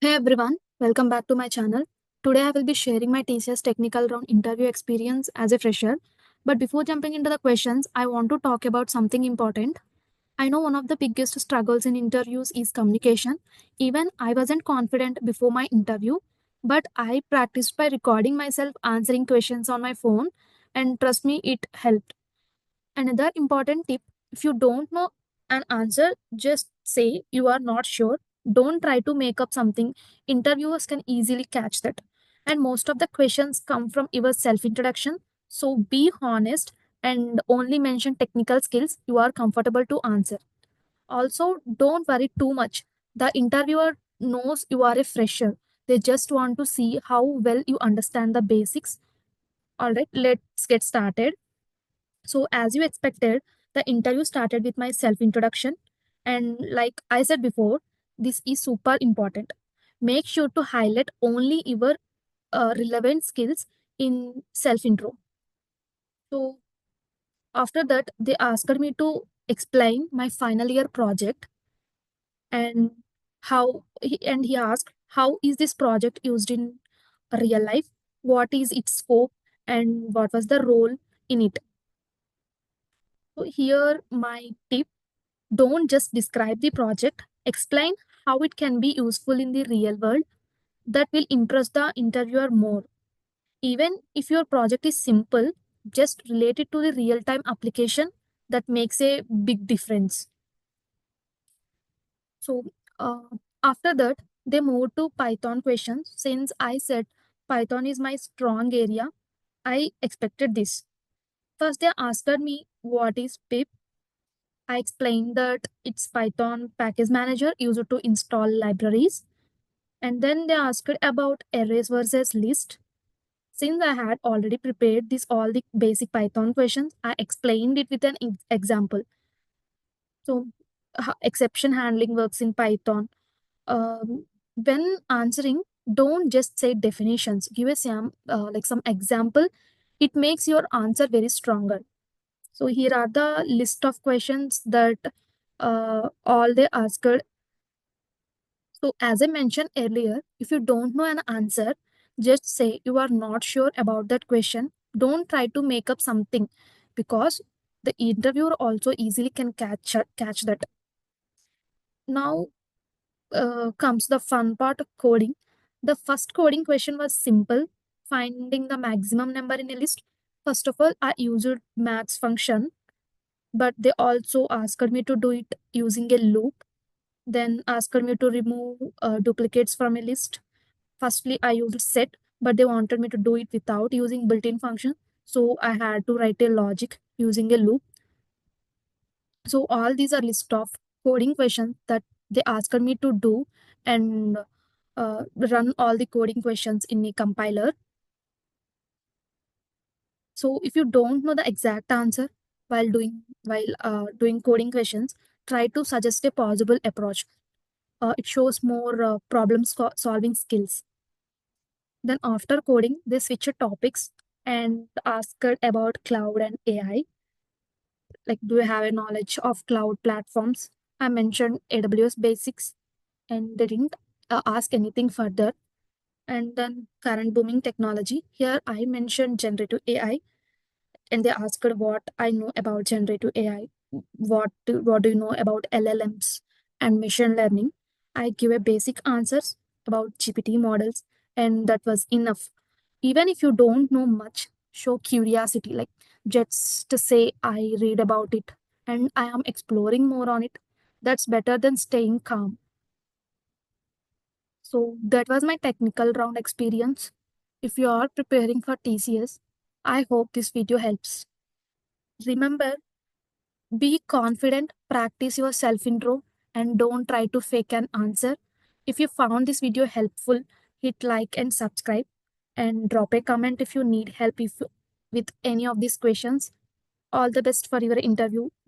Hey everyone, welcome back to my channel. Today I will be sharing my TCS technical round interview experience as a fresher. But before jumping into the questions, I want to talk about something important. I know one of the biggest struggles in interviews is communication. Even I wasn't confident before my interview, but I practiced by recording myself answering questions on my phone, and trust me, it helped. Another important tip, if you don't know an answer, just say you are not sure. Don't try to make up something. Interviewers can easily catch that. And most of the questions come from your self introduction. So be honest and only mention technical skills you are comfortable to answer. Also, don't worry too much. The interviewer knows you are a fresher. They just want to see how well you understand the basics. All right, let's get started. So, as you expected, the interview started with my self introduction. And like I said before, this is super important. Make sure to highlight only your relevant skills in self intro. So, after that, they asked me to explain my final year project and he asked, how is this project used in real life? What is its scope and what was the role in it? So, here my tip. Don't just describe the project, explain how it can be useful in the real world. That will impress the interviewer more. Even if your project is simple, just relate it to the real time application. That makes a big difference. So, uh, after that, they moved to Python questions. Since I said Python is my strong area, I expected this. First, they asked me what is pip. I explained that it's Python package manager used to install libraries. And then they asked about arrays versus list. Since I had already prepared this all the basic Python questions, I explained it with an example. So exception handling works in Python. When answering, don't just say definitions. Give a some example. It makes your answer very stronger. So here are the list of questions that all they asked. So, as I mentioned earlier, if you don't know an answer, just say you are not sure about that question. Don't try to make up something because the interviewer also easily can catch that. Now comes the fun part of coding. The first coding question was simple, finding the maximum number in a list. First of all, I used maths function, but they also asked me to do it using a loop. Then asked me to remove duplicates from a list. Firstly, I used set, but they wanted me to do it without using built-in function. So I had to write a logic using a loop. So all these are list of coding questions that they asked me to do and run all the coding questions in a compiler. So if you don't know the exact answer while doing coding questions, try to suggest a possible approach. It shows more solving skills. Then after coding, they switched topics and asked about cloud and AI. Like, do you have a knowledge of cloud platforms? I mentioned AWS basics, and they didn't ask anything further. And then current booming technology. Here I mentioned generative AI, and they asked what I know about generative AI. What do you know about LLMs and machine learning? I give a basic answers about GPT models, and that was enough. Even if you don't know much, show curiosity, like just to say I read about it and I am exploring more on it. That's better than staying calm. So that was my technical round experience. If you are preparing for TCS, I hope this video helps. Remember, be confident, practice your self intro, and don't try to fake an answer. If you found this video helpful, hit like and subscribe, and drop a comment if you need help with any of these questions. All the best for your interview.